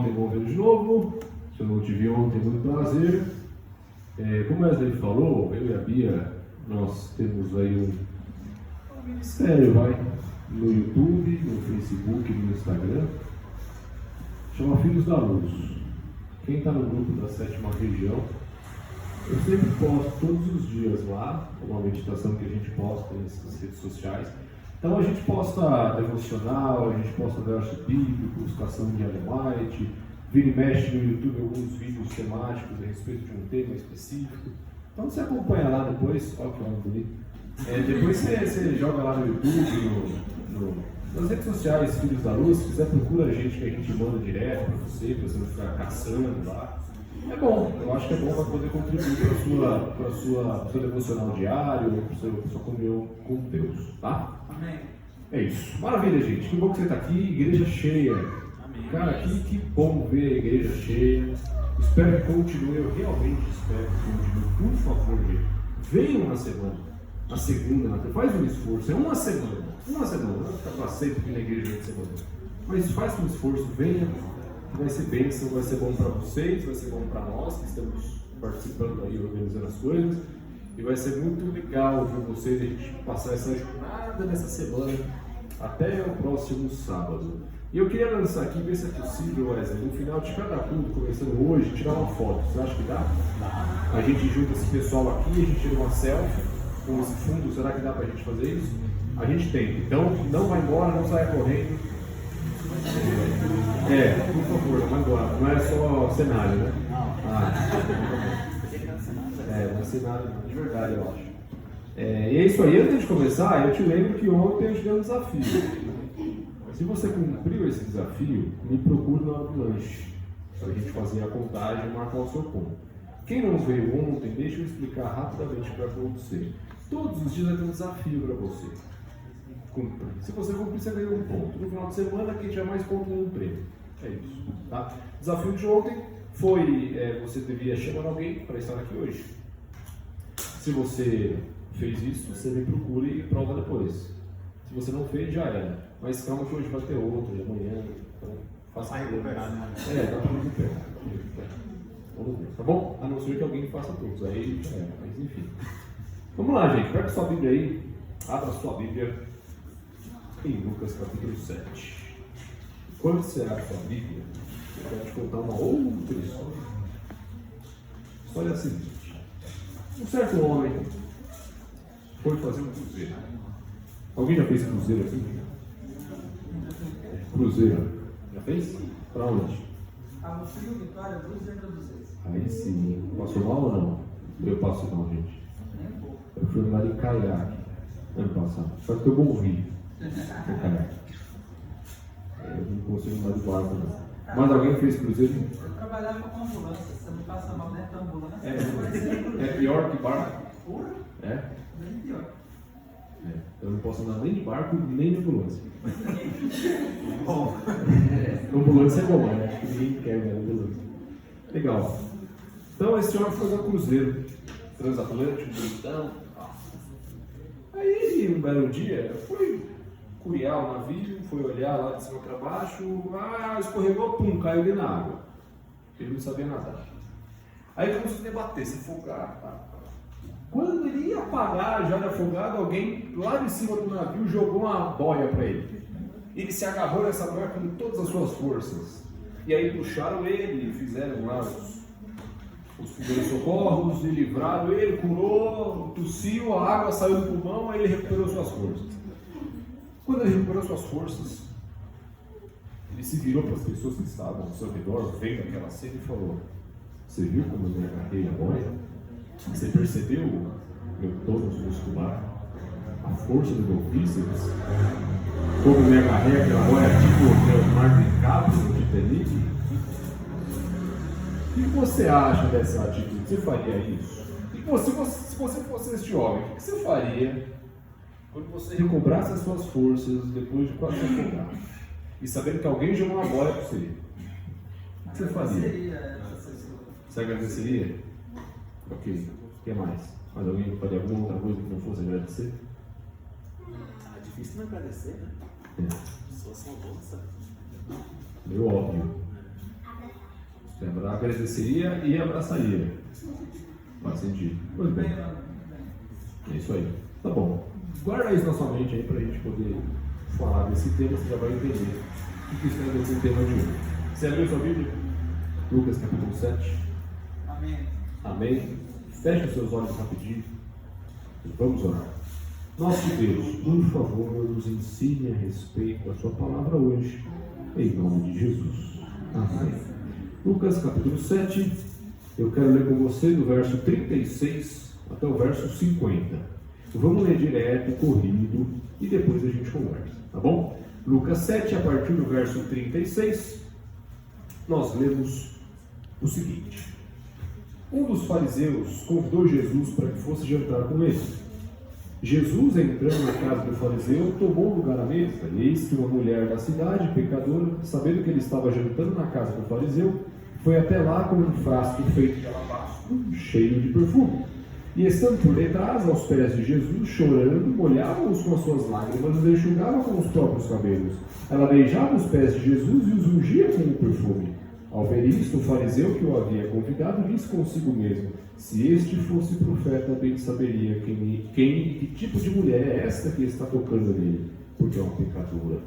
ontem, bom vê-lo de novo. Se eu não te vi ontem, muito prazer. Como a Wesley falou, eu e a Bia, nós temos aí um ministério, no YouTube, no Facebook, no Instagram. Chama Filhos da Luz. Quem está no grupo da 7ª região, eu sempre posto todos os dias lá, uma meditação que a gente posta nas redes sociais. Então a gente posta devocional, a gente posta verso bíblico, citação de Ellen White, vira e mexe no YouTube alguns vídeos temáticos a respeito de um tema específico. Então você acompanha lá depois, olha que homem bonito. Depois você joga lá no YouTube, nas redes sociais, Filhos da Luz. Se quiser, procura a gente, que a gente manda direto para você não ficar caçando lá. É bom, eu acho que é bom para poder contribuir para o seu devocional diário, para a sua comunhão com Deus, tá? Amém. É isso. Maravilha, gente. Que bom que você está aqui, igreja cheia. Amém. Cara, que bom ver a igreja cheia. Espero que continue, eu realmente espero que continue. Por favor, gente, venham na semana, na segunda, faz um esforço, é uma semana, não vai ficar para sempre aqui na igreja de semana. Mas faz um esforço, venha. Vai ser bênção, vai ser bom para vocês, vai ser bom para nós que estamos participando aí, organizando as coisas. E vai ser muito legal ver vocês, a gente passar essa jornada nessa semana até o próximo sábado. E eu queria lançar aqui, ver se é possível, Wesley, no final de cada culto, começando hoje, tirar uma foto. Você acha que dá? A gente junta esse pessoal aqui, a gente tira uma selfie com esse fundo. Será que dá para a gente fazer isso? A gente tem. Então, não vai embora, não saia correndo. Por favor, não vai embora. Não é só cenário, né? Não é cenário, de verdade, eu acho. E é isso aí. Antes de começar, eu te lembro que ontem eu te dei um desafio. Se você cumpriu esse desafio, me procure na hora do lanche, para a gente fazer a contagem e marcar o seu ponto. Quem não veio ontem, deixa eu explicar rapidamente para você. Todos os dias vai ter um desafio para você. Cumprir. Se você cumprir, você ganha um ponto. No final de semana, quem tiver mais pontos ganha um prêmio. É isso. Tá? O desafio de ontem foi, você devia chamar alguém para estar aqui hoje. Se você fez isso, você me procure e prova depois. Se você não fez, já era. Mas calma que hoje vai ter outro, e amanhã. Então, faça recuperar, né? Dá para recuperar. Vamos ver, tá bom? A não ser que alguém faça todos. Aí já era, mas enfim. Vamos lá, gente. Pega sua Bíblia aí. Abra sua Bíblia em Lucas capítulo 7. Quando você abre sua Bíblia, eu quero te contar uma outra história. A história é a seguinte: um certo homem foi fazer um cruzeiro. Alguém já fez cruzeiro aqui? Cruzeiro. Já fez? Pra onde? No Frio, Vitória, Cruzeiro dos Reis. Aí sim. Passou mal ou não? Eu passo mal, gente. Nem um pouco. Eu fui andar em caiaque ano passado. Só que eu morri. Eu não consigo andar de barco, não. Mas alguém fez cruzeiro? Eu trabalhava com ambulância, você não passa mal dentro da ambulância. É pior que barco? Pura? É? Bem pior. Eu não posso andar nem de barco, nem de ambulância. Bom. Ambulância é bom, né? Ninguém quer ver ambulância. Legal. Então esse homem foi no cruzeiro transatlântico, bonitão. Aí, um belo dia, foi curiar o navio, foi olhar lá de cima para baixo, escorregou, pum, caiu ali na água. Ele não sabia nadar. Aí começou a debater, se afogar. Quando ele ia apagar, já de afogado, alguém lá de cima do navio jogou uma boia para ele. Ele se agarrou nessa boia com todas as suas forças. E aí puxaram ele, fizeram lá os primeiros socorros, e livraram ele, curou, tossiu, a água saiu do pulmão, aí ele recuperou suas forças. Quando ele recuperou suas forças, ele se virou para as pessoas que estavam ao seu redor, vendo aquela cena e falou: você viu como eu me agarrei a boia? Você percebeu meu tônus muscular? A força do meu bíceps? Como eu me agarrei aquela boia tipo o mar de Caprio de Felipe? O que você acha dessa atitude? Você faria isso? Se você fosse este homem, o que você faria quando você recobrasse as suas forças depois de quase se afogar? E sabendo que alguém jogou uma boia para você? O que você faria? Você agradeceria? Ok. O que mais? Mas alguém faria alguma outra coisa que não fosse agradecer? É difícil não agradecer, né? As pessoas são boas, sabe? Meio óbvio. agradeceria e abraçaria. Faz sentido. Pois bem. É isso aí. Tá bom. Guarda isso na sua mente aí pra gente poder falar desse tema, você já vai entender o que isso tem a ver com o tema de hoje. Você abriu sua Bíblia? Lucas capítulo 7. Amém. Amém. Feche os seus olhos rapidinho e vamos orar. Nosso Deus, por favor, nos ensine a respeito da sua palavra hoje, em nome de Jesus. Amém. Lucas capítulo 7, eu quero ler com você do verso 36 até o verso 50. Vamos ler direto, corrido, e depois a gente conversa, tá bom? Lucas 7, a partir do verso 36, nós lemos o seguinte. Um dos fariseus convidou Jesus para que fosse jantar com ele. Jesus, entrando na casa do fariseu, tomou lugar à mesa, e eis que uma mulher da cidade, pecadora, sabendo que ele estava jantando na casa do fariseu, foi até lá com um frasco feito de alabastro, cheio de perfume. E estando por detrás, aos pés de Jesus, chorando, molhava-os com as suas lágrimas e os enxugava com os próprios cabelos. Ela beijava os pés de Jesus e os ungia com o perfume. Ao ver isto, o fariseu que o havia convidado disse consigo mesmo: se este fosse profeta, bem saberia quem e que tipo de mulher é esta que está tocando nele, porque é uma pecadora.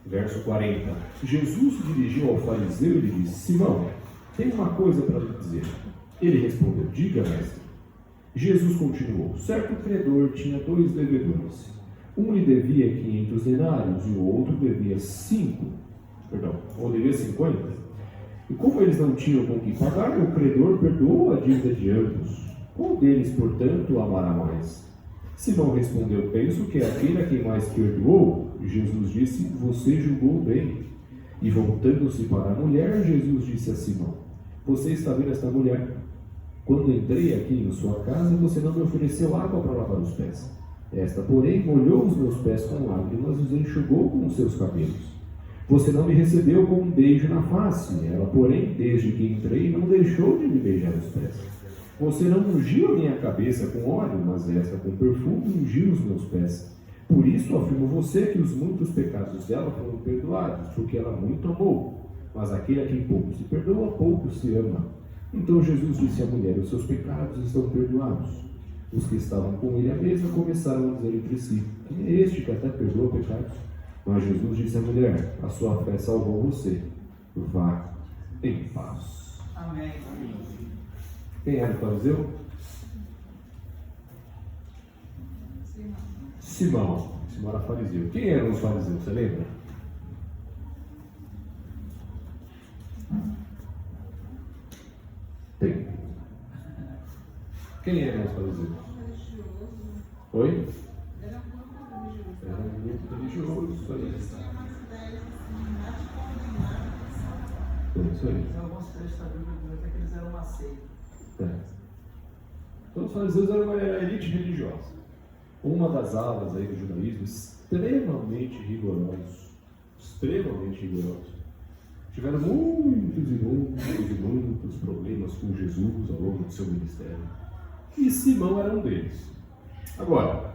Verso 40. Jesus se dirigiu ao fariseu e lhe disse: Simão, tenho uma coisa para lhe dizer. Ele respondeu: diga, mestre. Jesus continuou: certo credor tinha 2 devedores. Um lhe devia 500 denários e o outro devia 50. E como eles não tinham com que pagar, o credor perdoou a dívida de ambos. Qual deles, portanto, o amará mais? Simão respondeu: penso que é aquele a quem mais perdoou. Jesus disse: você julgou bem. E voltando-se para a mulher, Jesus disse a Simão: você está vendo esta mulher? Quando entrei aqui em sua casa, você não me ofereceu água para lavar os pés. Esta, porém, molhou os meus pés com lágrimas e os enxugou com os seus cabelos. Você não me recebeu com um beijo na face. Ela, porém, desde que entrei, não deixou de me beijar os pés. Você não ungiu a minha cabeça com óleo, mas esta com perfume ungiu os meus pés. Por isso afirmo você que os muitos pecados dela foram perdoados, porque ela muito amou. Mas aquele a quem pouco se perdoa, pouco se ama. Então Jesus disse à mulher: os seus pecados estão perdoados. Os que estavam com ele à mesa começaram a dizer entre si: quem é este que até perdoa pecados? Mas Jesus disse à mulher: a sua fé salvou você. Vá em paz. Amém. Quem era o fariseu? Simão. Simão era fariseu. Quem eram os fariseus? Você lembra? Tem. Quem eram os fariseus? Oi? Era um grupo religioso, isso aí. Isso aí. Em alguns trechos da Bíblia diz até que eles eram uma seita. Então os fariseus eram uma elite religiosa. Uma das alas aí do judaísmo extremamente rigorosos. Extremamente rigorosos. Tiveram muitos problemas com Jesus ao longo do seu ministério. E Simão era um deles. Agora,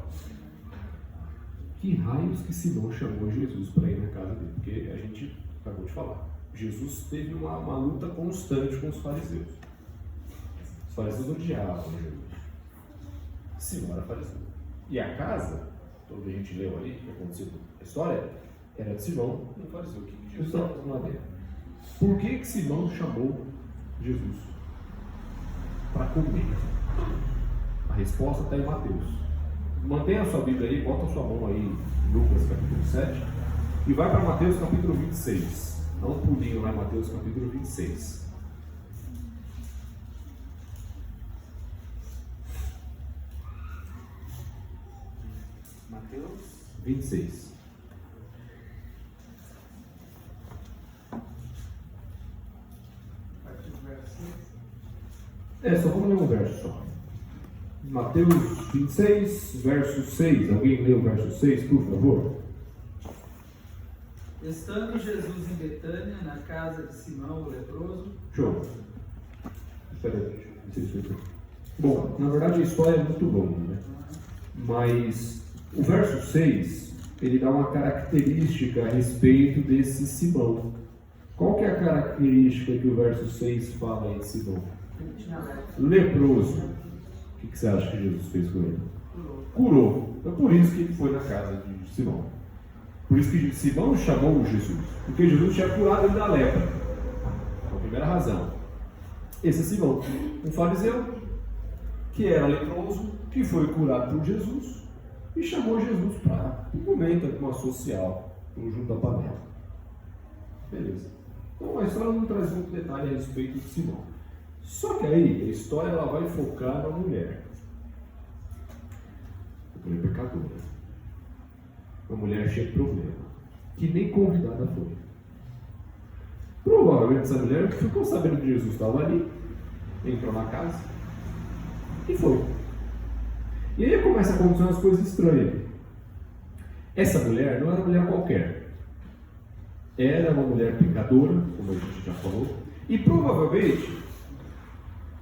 que raios que Simão chamou Jesus para ir na casa dele? Porque a gente acabou de falar. Jesus teve uma luta constante com os fariseus. Os fariseus odiavam Jesus. Simão era fariseu. E a casa, toda a gente leu ali, que aconteceu na história, era de Simão, um fariseu. O que Jesus estava fazendo lá dentro? Por que Simão chamou Jesus? Para comer. A resposta está em Mateus. Mantenha a sua Bíblia aí, bota a sua mão aí em Lucas capítulo 7 e vai para Mateus capítulo 26. Dá um pulinho lá em Mateus capítulo 26. Mateus 26. vai para o verso 6. Só vamos ler um verso só. Mateus 26, verso 6. Alguém lê o verso 6, por favor? Estando Jesus em Betânia, na casa de Simão, o leproso. Show. Espera aí, não sei se foi. Bom, na verdade a história é muito longa, né? Mas o verso 6, ele dá uma característica a respeito desse Simão. Qual que é a característica que o verso 6 fala aí de Simão? Leproso. O que você acha que Jesus fez com ele? Curou. Então por isso que ele foi na casa de Simão. Por isso que Simão chamou Jesus. Porque Jesus tinha curado ele da lepra. É a primeira razão. Esse é Simão, um fariseu que era leproso, que foi curado por Jesus e chamou Jesus para um momento aqui, uma social, junto à panela. Beleza. Então a história não traz muito detalhe a respeito de Simão. Só que aí a história ela vai focar na mulher. A mulher pecadora. Uma mulher cheia de problema. Que nem convidada foi. Provavelmente essa mulher ficou sabendo que Jesus estava ali, entrou na casa e foi. E aí começa a acontecer umas coisas estranhas. Essa mulher não era uma mulher qualquer. Era uma mulher pecadora, como a gente já falou, e provavelmente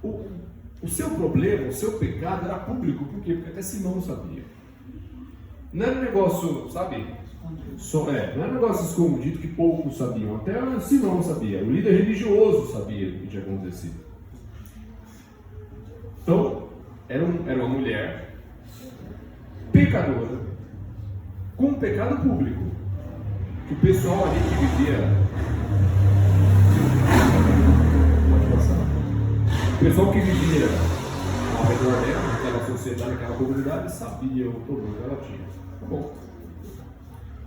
o seu problema, o seu pecado era público. Por quê? Porque até Simão sabia. Não era um negócio, sabe? Não era um negócio escondido que poucos sabiam. Até Simão sabia. O líder religioso sabia o que tinha acontecido. Então, era uma mulher pecadora com um pecado público. Que o pessoal ali que vivia... Pode passar. O pessoal que vivia ao redor dela, naquela sociedade, naquela comunidade, sabia o problema que ela tinha. Tá bom.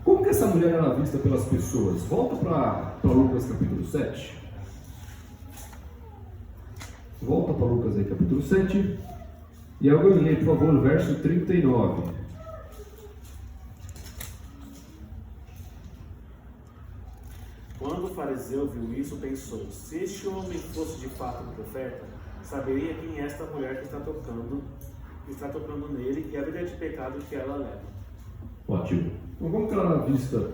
Como que essa mulher era vista pelas pessoas? Volta para Lucas capítulo 7. Volta para Lucas aí, capítulo 7. E alguém lê, por favor, o verso 39. Quando o fariseu viu isso, pensou: se este homem fosse de fato um profeta, saberia quem é esta mulher que está tocando nele e a vida de pecado que ela leva. Ótimo. Então, como que ela era vista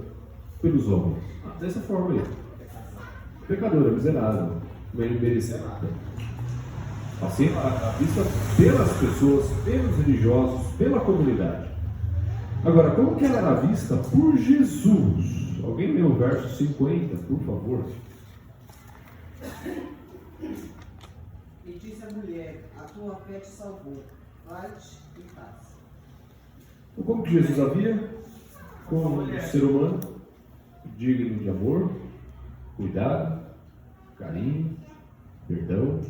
pelos homens? Dessa forma aí. Pecadora, miserável, meio merecida. Assim, a vista pelas pessoas, pelos religiosos, pela comunidade. Agora, como que ela era vista por Jesus? Alguém lê o verso 50, por favor? E disse a mulher: a tua fé te salvou, vai-te em paz. Então, como que Jesus havia? Como um ser humano digno de amor, cuidado, carinho, perdão,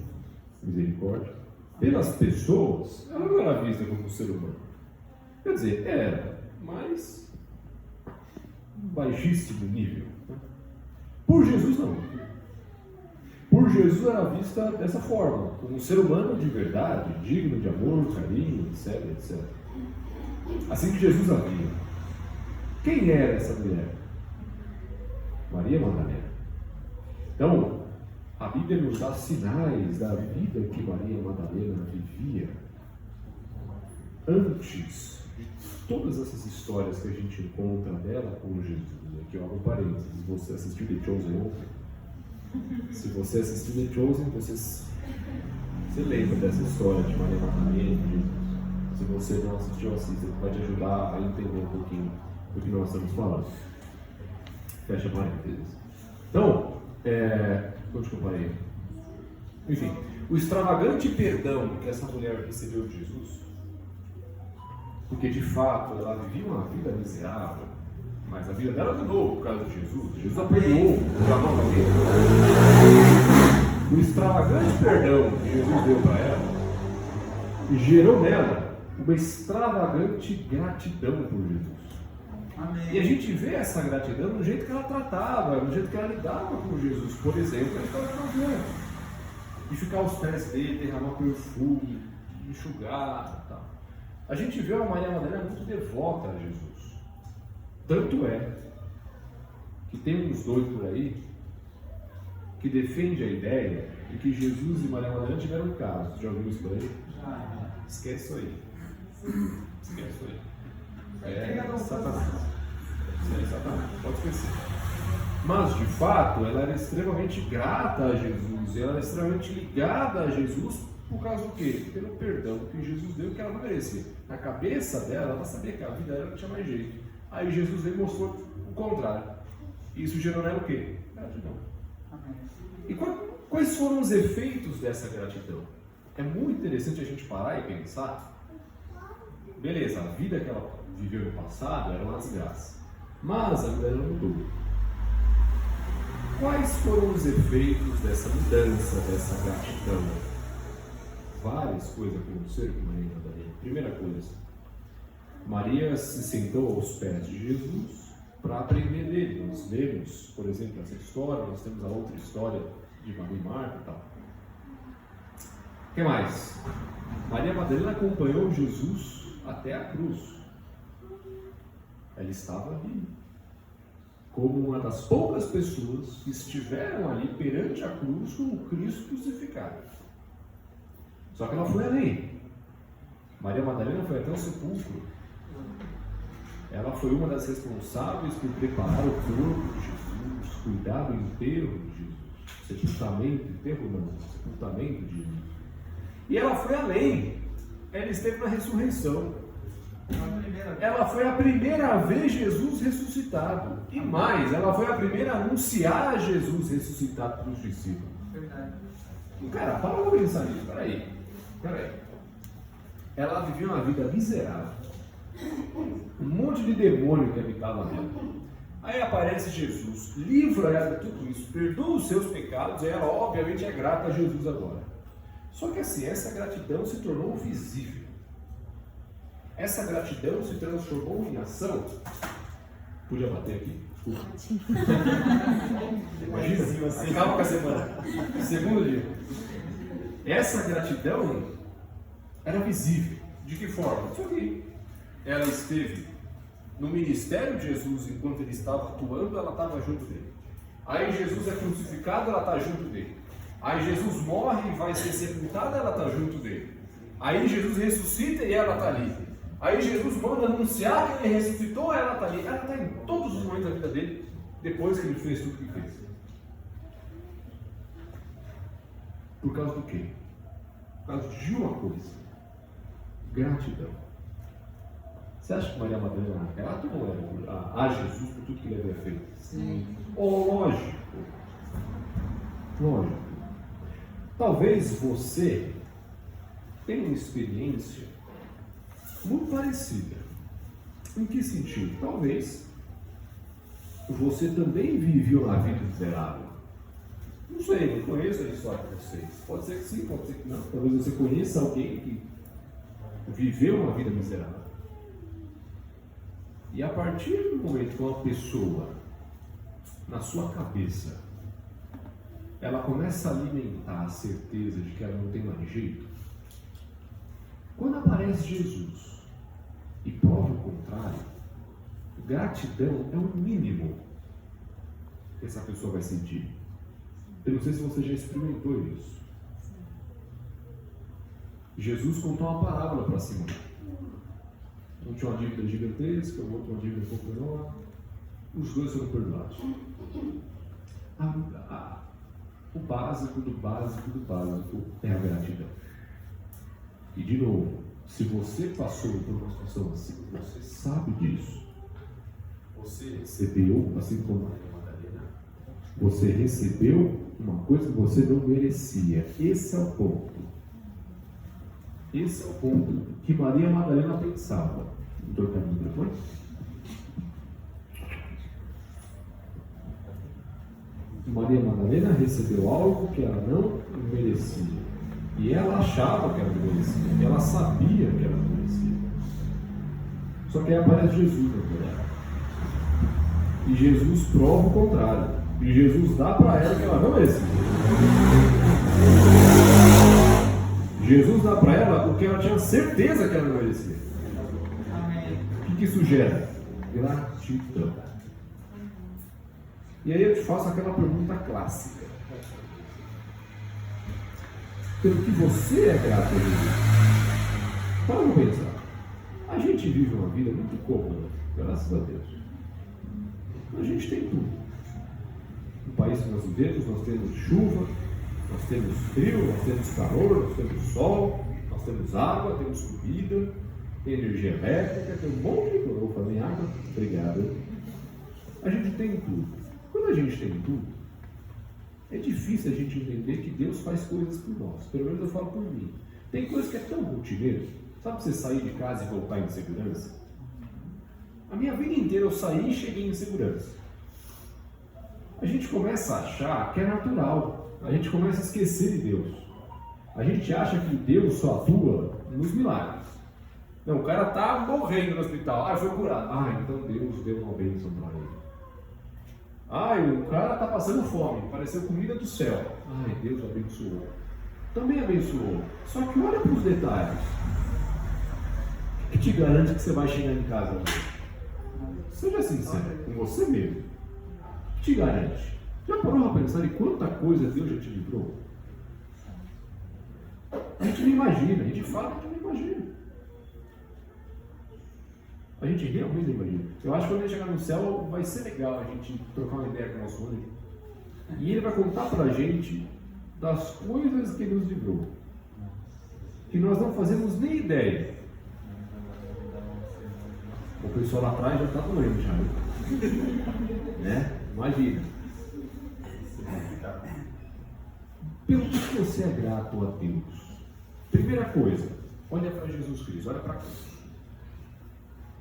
misericórdia. Pelas pessoas, ela não era vista como um ser humano. Quer dizer, era, mas baixíssimo nível. Por Jesus, não. Por Jesus era vista dessa forma, como um ser humano de verdade, digno de amor, carinho, etc, etc. Assim que Jesus a via. Quem era essa mulher? Maria Madalena. Então, a Bíblia nos dá sinais da vida que Maria Madalena vivia antes de todas essas histórias que a gente encontra dela com Jesus. Aqui, ó, um parênteses, você assistiu The Chosen ontem? Se você assistiu The Chosen, você lembra dessa história de Maria Madalena, de Jesus. Se você não assistiu, assista, que vai te ajudar a entender um pouquinho do que nós estamos falando. Fecha parênteses. Então, onde que eu parei? Enfim, o extravagante perdão que essa mulher recebeu de Jesus, porque de fato ela vivia uma vida miserável, mas a vida dela mudou por causa de Jesus. Jesus a perdoou para nova vida. O extravagante perdão que Jesus deu para ela gerou nela uma extravagante gratidão por Jesus. Amém. E a gente vê essa gratidão no jeito que ela tratava, no jeito que ela lidava com Jesus. Por exemplo, ela estava fazendo de ficar aos pés dele, derramar perfume, enxugar e tal. A gente vê a Maria Madalena muito devota a Jesus. Tanto é que tem uns doidos por aí que defende a ideia de que Jesus e Maria Madalena tiveram um caso. Já ouviu isso por aí? Esquece isso aí. Esquece isso aí. Satanás. Isso é Satanás. Pode esquecer. Mas, de fato, ela era extremamente grata a Jesus. Ela era extremamente ligada a Jesus por causa do quê? Pelo perdão que Jesus deu, que ela não merecia. Na cabeça dela, ela sabia que a vida dela não tinha mais jeito. Aí Jesus veio e mostrou o contrário. Isso gerou nela o quê? Gratidão. E quais foram os efeitos dessa gratidão? É muito interessante a gente parar e pensar. Beleza, a vida que ela viveu no passado era uma desgraça, mas a vida dela mudou. Quais foram os efeitos dessa mudança, dessa gratidão? Várias coisas aconteceram com Maria Madalena. Primeira coisa, Maria se sentou aos pés de Jesus para aprender dele. Nós lemos, por exemplo, essa história, nós temos a outra história de Maria e Marta e tal. O que mais? Maria Madalena acompanhou Jesus até a cruz. Ela estava ali, como uma das poucas pessoas que estiveram ali perante a cruz com o Cristo crucificado. Só que ela foi além. Maria Madalena foi até o sepulcro. Ela foi uma das responsáveis por preparar o corpo de Jesus, cuidar do enterro de Jesus. Sepultamento, enterro não, sepultamento de Jesus. E ela foi além. Ela esteve na ressurreição. Ela foi a primeira a ver Jesus ressuscitado. E mais, ela foi a primeira a anunciar Jesus ressuscitado para os discípulos. Verdade. Cara, para pra pensar nisso. Peraí. Ela vivia uma vida miserável. Um monte de demônio que habitava nela. Aí aparece Jesus, livra ela de tudo isso, perdoa os seus pecados, e ela obviamente é grata a Jesus agora. Só que assim, essa gratidão se tornou visível. Essa gratidão se transformou em ação. Podia bater aqui? Imagina, acaba com a semana. Segundo dia. Essa gratidão era visível. De que forma? Só que ela esteve no ministério de Jesus enquanto ele estava atuando, ela estava junto dele. Aí Jesus é crucificado, ela está junto dele. Aí Jesus morre e vai ser sepultado, ela está junto dele. Aí Jesus ressuscita e ela está ali. Aí Jesus manda anunciar que ele ressuscitou, ela está ali. Ela está em todos os momentos da vida dele, depois que ele fez tudo o que fez. Por causa do quê? Por causa de uma coisa: gratidão. Você acha que Maria Madalena era grata ou não era a Jesus por tudo que ele havia feito? Sim. Lógico. Talvez você tenha uma experiência muito parecida. Em que sentido? Talvez você também viveu uma vida miserável. Não sei, não conheço a história de vocês. Pode ser que sim, pode ser que não. Talvez você conheça alguém que viveu uma vida miserável. E a partir do momento que uma pessoa, na sua cabeça, ela começa a alimentar a certeza de que ela não tem mais jeito, quando aparece Jesus e prova o contrário, gratidão é o mínimo que essa pessoa vai sentir. Eu não sei se você já experimentou isso. Jesus contou uma parábola para Simão. Um tinha uma dívida gigantesca, o outro uma dívida um pouco menor. Os dois foram perdoados. O básico do básico é a gratidão. E de novo, se você passou por uma situação assim, você sabe disso. Você recebeu, assim como Maria Madalena, você recebeu uma coisa que você não merecia. Esse é o ponto. Esse é o ponto que Maria Madalena pensava. Vou trocar o microfone. Maria Madalena recebeu algo que ela não merecia. E ela achava que ela não merecia. Ela sabia que ela não merecia. Só que aí aparece Jesus na verdade. E Jesus prova o contrário. E Jesus dá para ela que ela não merecia. Jesus dá para ela o que ela tinha certeza que ela não merecia. Amém. O que isso gera? Gratidão. E aí eu te faço aquela pergunta clássica. Pelo que você é grato a Jesus? Para pensar. A gente vive uma vida muito cômoda, graças a Deus. A gente tem tudo. No país que nós vivemos, nós temos chuva, nós temos frio, nós temos calor, nós temos sol, nós temos água, temos comida, tem energia elétrica, tem um monte de coisa. Vou fazer em água? Obrigado. A gente tem tudo. Quando a gente tem tudo, É difícil a gente entender que Deus faz coisas por nós. Pelo menos eu falo por mim. Tem coisa que é tão rotineiro. Sabe você sair de casa e voltar em segurança? A minha vida inteira eu saí e cheguei em segurança. A gente começa a achar que é natural. A gente começa a esquecer de Deus. A gente acha que Deus só atua nos milagres. Não, o cara está morrendo no hospital. Foi curado. Então Deus deu uma bênção para ele. O cara está passando fome. Pareceu comida do céu. Deus abençoou. Também abençoou. Só que olha para os detalhes. O que te garante que você vai chegar em casa hoje? Seja sincero com você mesmo. O que te garante? Já parou a pensar em quanta coisa Deus já te livrou? A gente não imagina. A gente fala, a gente não imagina. A gente realmente não imagina. Eu acho que quando a gente chegar no céu vai ser legal a gente trocar uma ideia com o nosso único. E ele vai contar pra gente das coisas que ele nos livrou. Que nós não fazemos nem ideia. O pessoal lá atrás já está doendo já. Né? Imagina. Pelo que você é grato a Deus? Primeira coisa, olha para Jesus Cristo, olha para Cristo.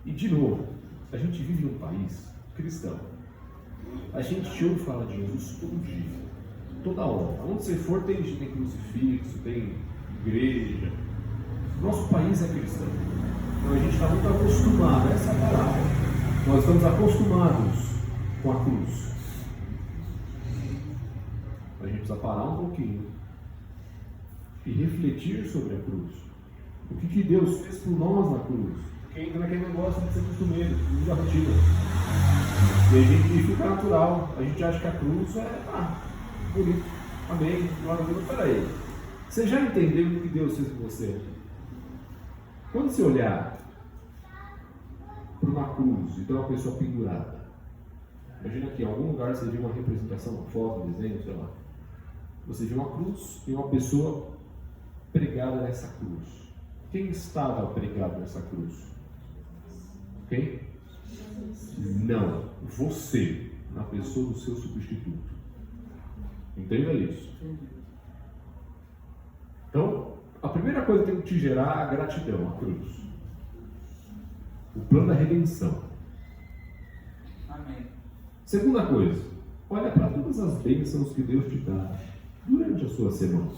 E de novo, a gente vive num país cristão. A gente ouve falar de Jesus todo dia, toda hora. Onde você for tem crucifixo, tem igreja. Nosso país é cristão. Então a gente está muito acostumado a essa palavra. Nós estamos acostumados com a cruz. A gente precisa parar um pouquinho e refletir sobre a cruz. O que Deus fez por nós na cruz? Porque entra naquele negócio de ser costumeiro, de rotina. E a gente fica natural. A gente acha que a cruz é bonito. Amém. Glória a Deus. Peraí. Você já entendeu o que Deus fez por você? Quando você olhar para uma cruz e tem uma pessoa pendurada, imagina que em algum lugar você viu uma representação, uma foto, um desenho, sei lá. Você viu uma cruz e uma pessoa pregada nessa cruz. Quem estava pregado nessa cruz? Quem? Não. Você, na pessoa do seu substituto. Entenda isso. Então, a primeira coisa que tem que te gerar é a gratidão, a cruz. O plano da redenção. Amém. Segunda coisa, olha para todas as bênçãos que Deus te dá durante a sua semana.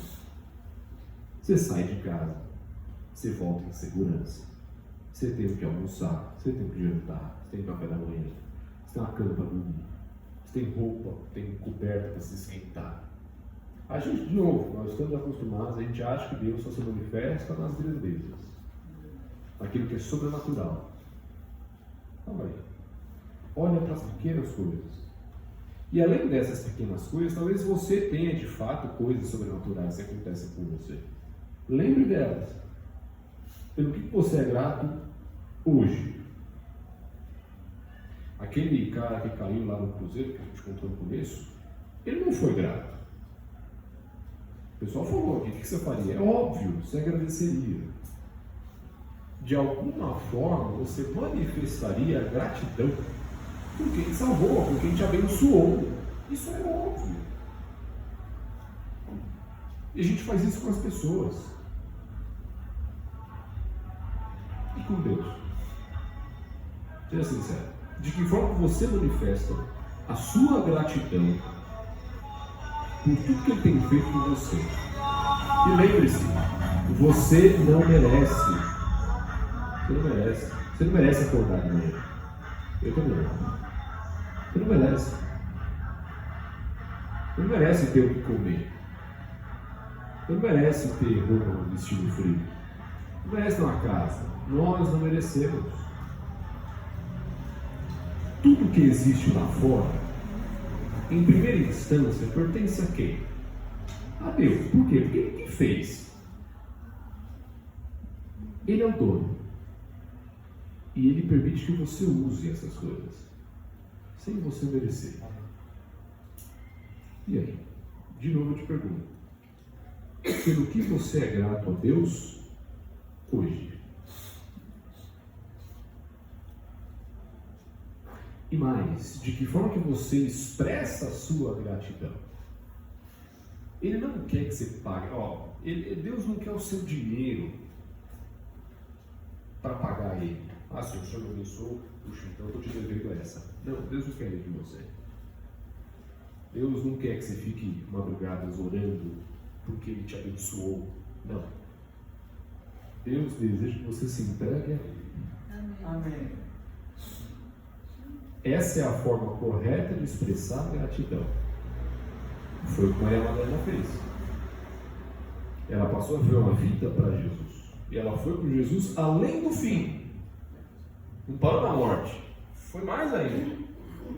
Você sai de casa, você volta em segurança. Você tem o que almoçar, você tem o que jantar, você tem café da manhã, você tem uma cama para dormir, você tem roupa, tem coberta para se esquentar. A gente, de novo, nós estamos acostumados, a gente acha que Deus só se manifesta nas grandezas, naquilo que é sobrenatural. Calma aí. Olha para as pequenas coisas. E além dessas pequenas coisas, talvez você tenha de fato coisas sobrenaturais que acontecem com você. Lembre delas. Pelo que você é grato hoje. Aquele cara que caiu lá no cruzeiro, que a gente contou no começo, ele não foi grato. O pessoal falou aqui, o que você faria? É óbvio, você agradeceria. De alguma forma, você manifestaria a gratidão por quem te salvou, por quem te abençoou. Isso é óbvio. E a gente faz isso com as pessoas. E com Deus. Seja sincero. De que forma você manifesta a sua gratidão por tudo que Ele tem feito por você. E lembre-se, você não merece. Você não merece. Você não merece acordar de manhã. Eu também não. Você não merece. Você não merece ter o que comer. Você não merece ter roupa no vestido frio. Você não merece ter uma casa. Nós não merecemos. Tudo que existe lá fora, em primeira instância, pertence a quem? A Deus. Por quê? Porque Ele que fez. Ele é o dono. E Ele permite que você use essas coisas, sem você merecer. E aí? De novo eu te pergunto. Pelo que você é grato a Deus hoje? E mais, de que forma que você expressa a sua gratidão? Ele não quer que você pague. Deus não quer o seu dinheiro para pagar ele. Se o senhor me abençoou, puxa, então eu estou te devendo essa. Não, Deus não quer isso de você. Deus não quer que você fique madrugadas orando porque Ele te abençoou. Não. Deus deseja que você se entregue a Ele. Amém. Essa é a forma correta de expressar gratidão. Foi o que Maria Madalena fez. Ela passou a ver uma vida para Jesus. E ela foi com Jesus além do fim. Não parou na morte. Foi mais ainda.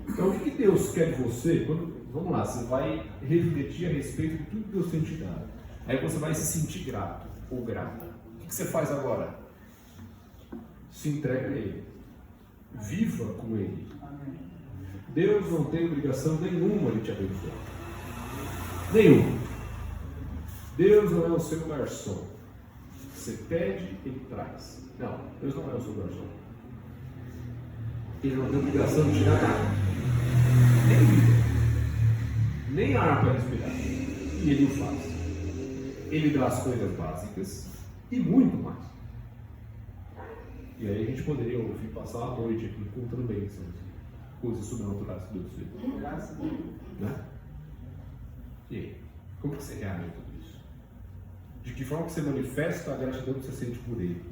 Então o que Deus quer de você? Vamos lá, você vai refletir a respeito de tudo que Deus tem te dado. Aí você vai se sentir grato ou grata. O que você faz agora? Se entrega a Ele. Viva com Ele. Amém. Deus não tem obrigação nenhuma de te abençoar. Nenhuma. Deus não é o seu garçom. Você pede, Ele traz. Não, Deus não é o seu garçom. Ele não tem obrigação de te dar nada. Nem vida. Nem ar para respirar. E Ele o faz. Ele dá as coisas básicas e muito mais. E aí a gente poderia ouvir passar a noite aqui contando bênçãos, coisas sobrenaturais que Deus fez. Graças a Deus. Né? E aí? Como que você reage a tudo isso? De que forma que você manifesta a gratidão que você sente por Ele?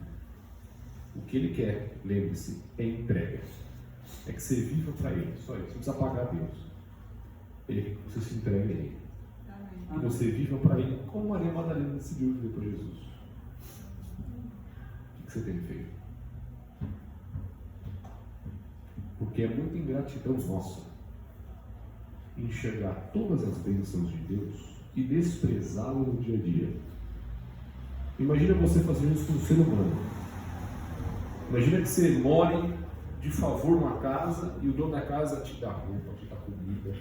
O que Ele quer, lembre-se, é entrega. É que você viva para Ele, só isso. Não precisa pagar a Deus. Ele quer que você se entregue a Ele. E você viva para Ele como Maria Madalena decidiu viver para Jesus. O que você tem feito? Porque é muita ingratidão nossa enxergar todas as bênçãos de Deus e desprezá-lo no dia a dia. Imagina você fazer isso com um ser humano. Imagina que você more de favor numa casa e o dono da casa te dá roupa, te dá comida,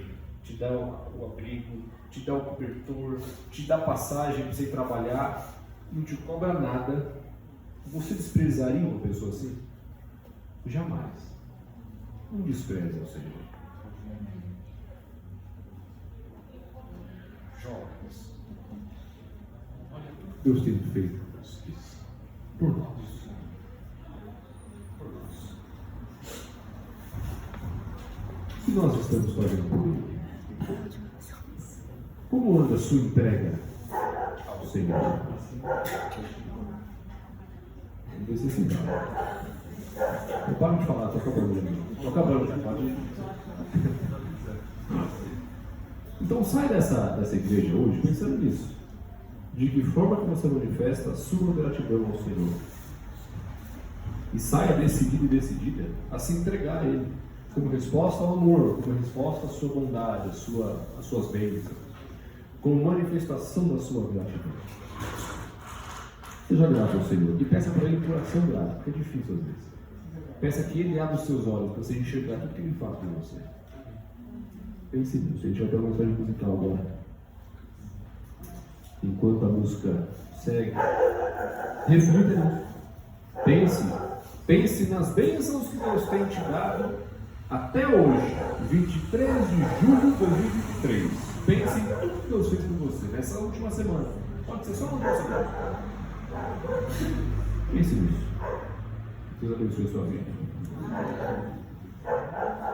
te dá o abrigo, te dá o cobertor, te dá passagem para você ir trabalhar, não te cobra nada. Você desprezaria uma pessoa assim? Jamais. Não despreze o Senhor. Jovens, olha tudo que Deus tem feito por vocês, por nós. Por nós. O que nós estamos fazendo por Ele? Como anda a sua entrega ao Senhor? Vamos ver se sim. Não para de falar, estou acabando. Estou acabando, já pode. Então sai dessa igreja hoje pensando nisso. De que forma que você manifesta a sua gratidão ao Senhor. E saia decidido e decidida a se entregar a Ele. Como resposta ao amor, como resposta à sua bondade, às suas bênçãos. Como manifestação da sua gratidão. Seja grato ao Senhor. E peça para Ele um coração grato, porque é difícil às vezes. Peça que Ele abra os seus olhos para você enxergar tudo que Ele faz por você. Pense nisso. A gente vai ter uma mensagem musical agora. Enquanto a música segue, reflita nisso. Pense nas bênçãos que Deus tem te dado até hoje, 23 de julho de 2023. Pense em tudo que Deus fez por você nessa última semana. Pode ser só uma semana. Pense nisso. Deus abençoe a sua vida.